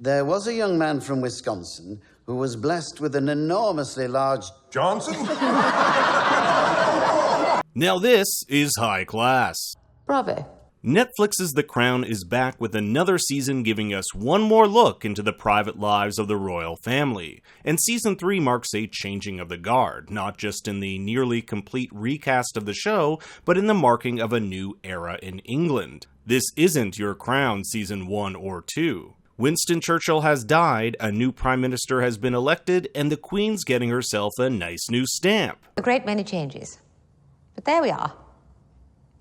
There was a young man from Wisconsin who was blessed with an enormously large... Johnson? Now this is high class. Bravo. Netflix's The Crown is back with another season, giving us one more look into the private lives of the royal family. And Season 3 marks a changing of the guard, not just in the nearly complete recast of the show, but in the marking of a new era in England. This isn't your Crown Season 1 or 2. Winston Churchill has died, a new Prime Minister has been elected, and the Queen's getting herself a nice new stamp. A great many changes. But there we are.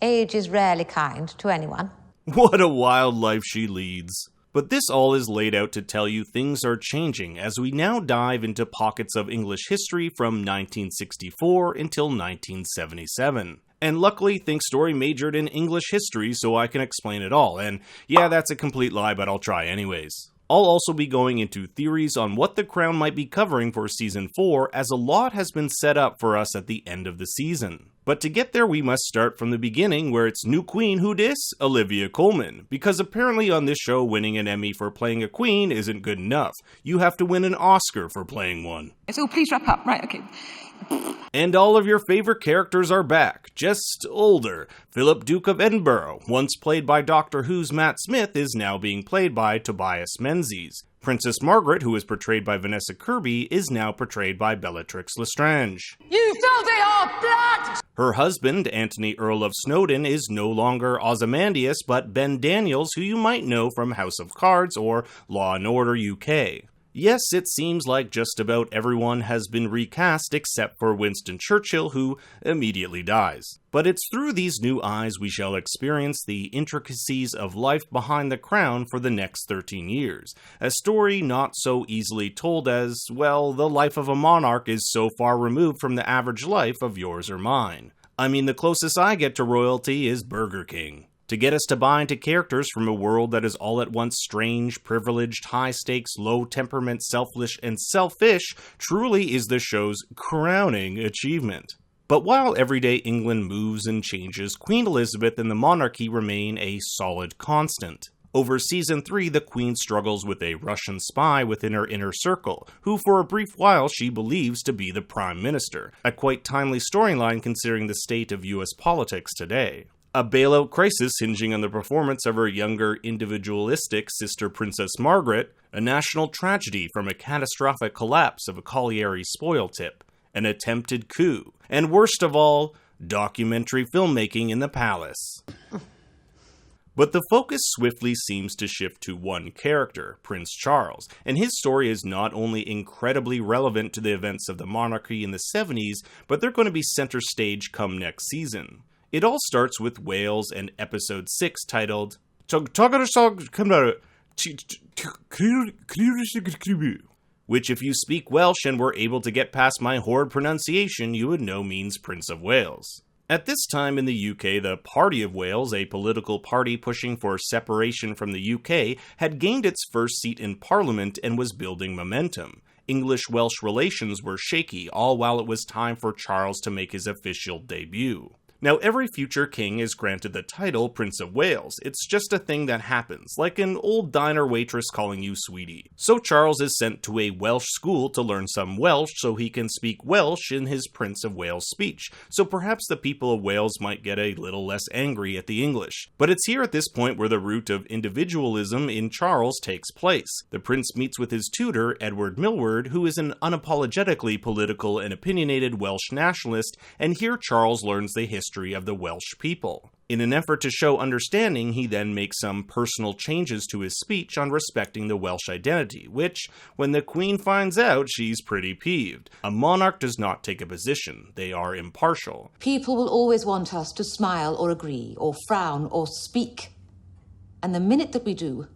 Age is rarely kind to anyone. What a wild life she leads. But this all is laid out to tell you things are changing as we now dive into pockets of English history from 1964 until 1977. And luckily, Think Story majored in English history so I can explain it all, and yeah, that's a complete lie, but I'll try anyways. I'll also be going into theories on what The Crown might be covering for Season 4, as a lot has been set up for us at the end of the season. But to get there, we must start from the beginning, where it's new queen who dis? Olivia Colman. Because apparently on this show, winning an Emmy for playing a queen isn't good enough. You have to win an Oscar for playing one. So please wrap up. Right, okay. And all of your favorite characters are back, just older. Philip, Duke of Edinburgh, once played by Doctor Who's Matt Smith, is now being played by Tobias Menzies. Princess Margaret, who is portrayed by Vanessa Kirby, is now portrayed by Bellatrix Lestrange. You filthy old blood! Her husband, Anthony Earl of Snowdon, is no longer Ozymandias, but Ben Daniels, who you might know from House of Cards or Law & Order UK. Yes, it seems like just about everyone has been recast except for Winston Churchill, who immediately dies. But it's through these new eyes we shall experience the intricacies of life behind the crown for the next 13 years. A story not so easily told as, well, the life of a monarch is so far removed from the average life of yours or mine. I mean, the closest I get to royalty is Burger King. To get us to buy into characters from a world that is all at once strange, privileged, high-stakes, low-temperament, selfish, and selfish truly is the show's crowning achievement. But while everyday England moves and changes, Queen Elizabeth and the monarchy remain a solid constant. Over Season 3, the Queen struggles with a Russian spy within her inner circle, who for a brief while she believes to be the Prime Minister, a quite timely storyline considering the state of US politics today. A bailout crisis hinging on the performance of her younger, individualistic sister Princess Margaret, a national tragedy from a catastrophic collapse of a colliery spoil tip, an attempted coup, and worst of all, documentary filmmaking in the palace. But the focus swiftly seems to shift to one character, Prince Charles, and his story is not only incredibly relevant to the events of the monarchy in the 70s, but they're going to be center stage come next season. It all starts with Wales and episode 6 titled which if you speak Welsh and were able to get past my horrid pronunciation, you would know means Prince of Wales. At this time in the UK, the Party of Wales, a political party pushing for separation from the UK, had gained its first seat in Parliament and was building momentum. English-Welsh relations were shaky, all while it was time for Charles to make his official debut. Now, every future king is granted the title Prince of Wales. It's just a thing that happens, like an old diner waitress calling you sweetie. So Charles is sent to a Welsh school to learn some Welsh so he can speak Welsh in his Prince of Wales speech, so perhaps the people of Wales might get a little less angry at the English. But it's here at this point where the root of individualism in Charles takes place. The prince meets with his tutor, Edward Millward, who is an unapologetically political and opinionated Welsh nationalist, and here Charles learns the history of the Welsh people. In an effort to show understanding, he then makes some personal changes to his speech on respecting the Welsh identity, which, when the Queen finds out, she's pretty peeved. A monarch does not take a position. They are impartial. People will always want us to smile or agree, or frown or speak. And the minute that we do,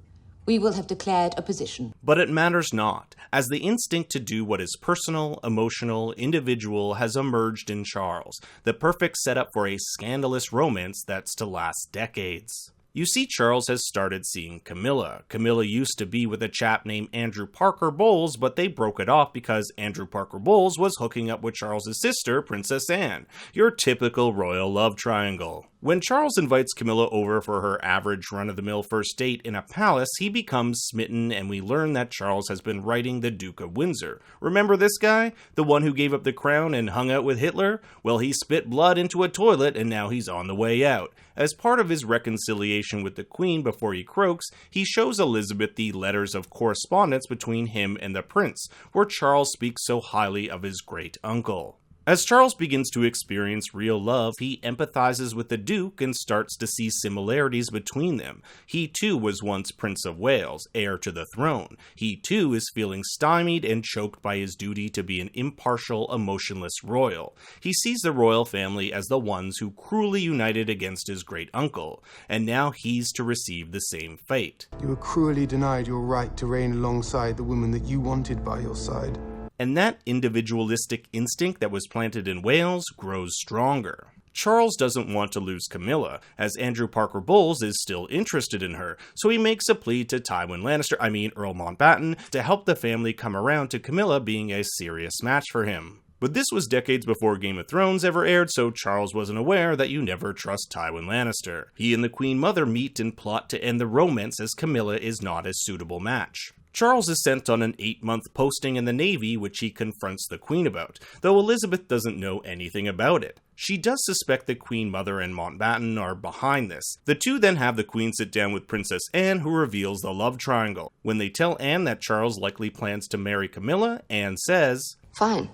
we will have declared a position. But it matters not, as the instinct to do what is personal, emotional, individual has emerged in Charles, the perfect setup for a scandalous romance that's to last decades. You see, Charles has started seeing Camilla. Camilla used to be with a chap named Andrew Parker Bowles, but they broke it off because Andrew Parker Bowles was hooking up with Charles's sister, Princess Anne. Your typical royal love triangle. When Charles invites Camilla over for her average run-of-the-mill first date in a palace, he becomes smitten, and we learn that Charles has been writing the Duke of Windsor. Remember this guy? The one who gave up the crown and hung out with Hitler? Well, he spit blood into a toilet, and now he's on the way out. As part of his reconciliation with the Queen before he croaks, he shows Elizabeth the letters of correspondence between him and the prince, where Charles speaks so highly of his great-uncle. As Charles begins to experience real love, he empathizes with the Duke and starts to see similarities between them. He too was once Prince of Wales, heir to the throne. He too is feeling stymied and choked by his duty to be an impartial, emotionless royal. He sees the royal family as the ones who cruelly united against his great-uncle, and now he's to receive the same fate. You were cruelly denied your right to reign alongside the woman that you wanted by your side. And that individualistic instinct that was planted in Wales grows stronger. Charles doesn't want to lose Camilla, as Andrew Parker Bowles is still interested in her, so he makes a plea to Earl Mountbatten, to help the family come around to Camilla being a serious match for him. But this was decades before Game of Thrones ever aired, so Charles wasn't aware that you never trust Tywin Lannister. He and the Queen Mother meet and plot to end the romance, as Camilla is not a suitable match. Charles is sent on an 8-month posting in the Navy, which he confronts the Queen about, though Elizabeth doesn't know anything about it. She does suspect the Queen Mother and Mountbatten are behind this. The two then have the Queen sit down with Princess Anne, who reveals the love triangle. When they tell Anne that Charles likely plans to marry Camilla, Anne says, "Fine.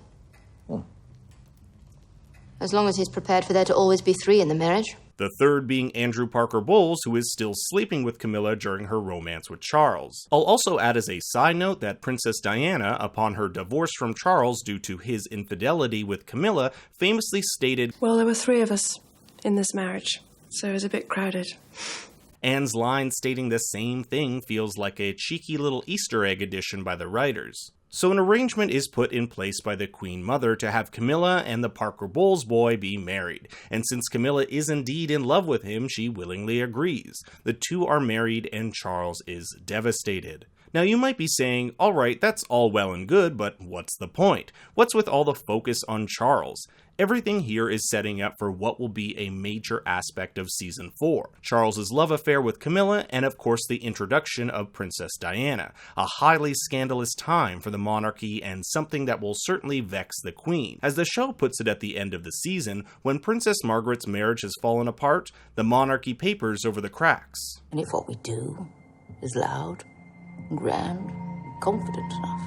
As long as he's prepared for there to always be 3 in the marriage." The third being Andrew Parker Bowles, who is still sleeping with Camilla during her romance with Charles. I'll also add as a side note that Princess Diana, upon her divorce from Charles due to his infidelity with Camilla, famously stated, "Well, there were 3 of us in this marriage, so it was a bit crowded." Anne's line stating the same thing feels like a cheeky little Easter egg addition by the writers. So an arrangement is put in place by the Queen Mother to have Camilla and the Parker Bowles boy be married, and since Camilla is indeed in love with him, she willingly agrees. The two are married and Charles is devastated. Now you might be saying, alright, that's all well and good, but what's the point? What's with all the focus on Charles? Everything here is setting up for what will be a major aspect of Season 4. Charles's love affair with Camilla, and of course the introduction of Princess Diana. A highly scandalous time for the monarchy and something that will certainly vex the Queen. As the show puts it at the end of the season, when Princess Margaret's marriage has fallen apart, the monarchy papers over the cracks. And if what we do is loud, grand, confident enough,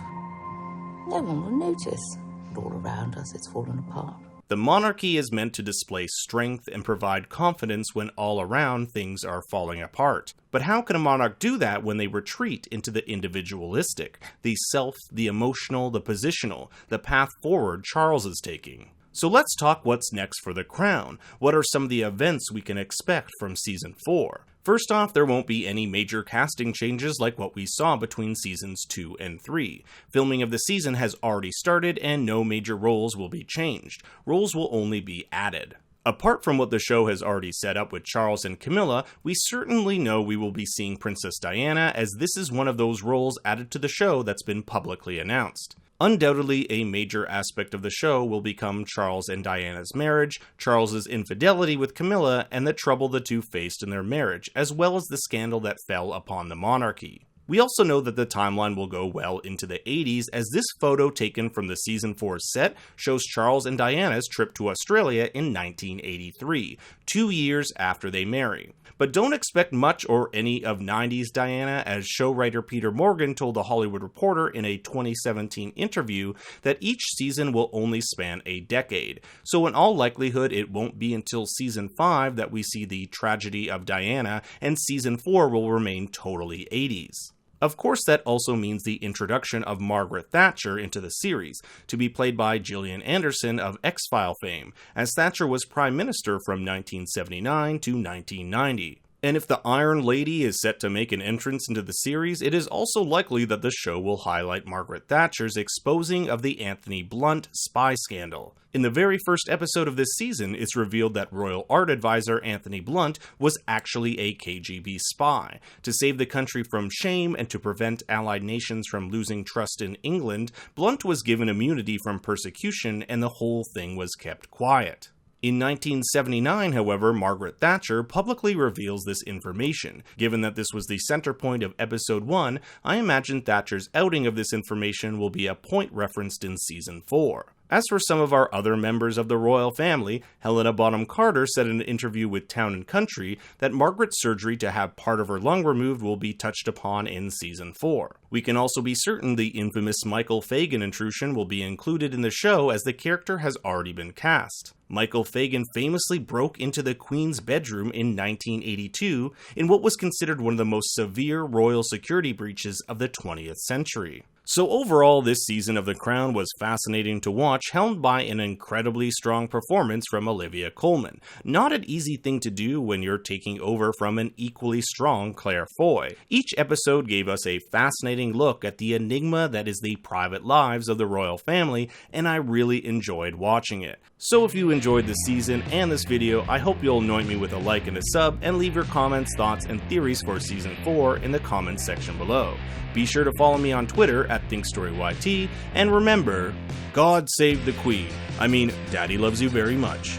no one will notice. But all around us it's fallen apart. The monarchy is meant to display strength and provide confidence when all around things are falling apart. But how can a monarch do that when they retreat into the individualistic, the self, the emotional, the positional, the path forward Charles is taking? So let's talk what's next for the crown. What are some of the events we can expect from Season 4? First off, there won't be any major casting changes like what we saw between Seasons 2 and 3. Filming of the season has already started and no major roles will be changed. Roles will only be added. Apart from what the show has already set up with Charles and Camilla, we certainly know we will be seeing Princess Diana, as this is one of those roles added to the show that's been publicly announced. Undoubtedly, a major aspect of the show will become Charles and Diana's marriage, Charles's infidelity with Camilla, and the trouble the two faced in their marriage, as well as the scandal that fell upon the monarchy. We also know that the timeline will go well into the 80s, as this photo taken from the Season 4 set shows Charles and Diana's trip to Australia in 1983, 2 years after they marry. But don't expect much or any of 90s Diana, as show writer Peter Morgan told The Hollywood Reporter in a 2017 interview that each season will only span a decade. So in all likelihood, it won't be until Season 5 that we see the tragedy of Diana, and Season 4 will remain totally 80s. Of course, that also means the introduction of Margaret Thatcher into the series, to be played by Gillian Anderson of X-File fame, as Thatcher was Prime Minister from 1979 to 1990. And if the Iron Lady is set to make an entrance into the series, it is also likely that the show will highlight Margaret Thatcher's exposing of the Anthony Blunt spy scandal. In the very first episode of this season, it's revealed that Royal Art Advisor Anthony Blunt was actually a KGB spy. To save the country from shame and to prevent Allied nations from losing trust in England, Blunt was given immunity from persecution and the whole thing was kept quiet. In 1979, however, Margaret Thatcher publicly reveals this information. Given that this was the center point of episode 1, I imagine Thatcher's outing of this information will be a point referenced in season 4. As for some of our other members of the royal family, Helena Bonham Carter said in an interview with Town & Country that Margaret's surgery to have part of her lung removed will be touched upon in season 4. We can also be certain the infamous Michael Fagan intrusion will be included in the show, as the character has already been cast. Michael Fagan famously broke into the Queen's bedroom in 1982 in what was considered one of the most severe royal security breaches of the 20th century. So overall, this season of The Crown was fascinating to watch, helmed by an incredibly strong performance from Olivia Colman. Not an easy thing to do when you're taking over from an equally strong Claire Foy. Each episode gave us a fascinating look at the enigma that is the private lives of the royal family, and I really enjoyed watching it. So if you enjoyed this season and this video, I hope you'll anoint me with a like and a sub, and leave your comments, thoughts, and theories for season 4 in the comments section below. Be sure to follow me on Twitter at ThinkStoryYT, and remember, God save the Queen. I mean, Daddy loves you very much.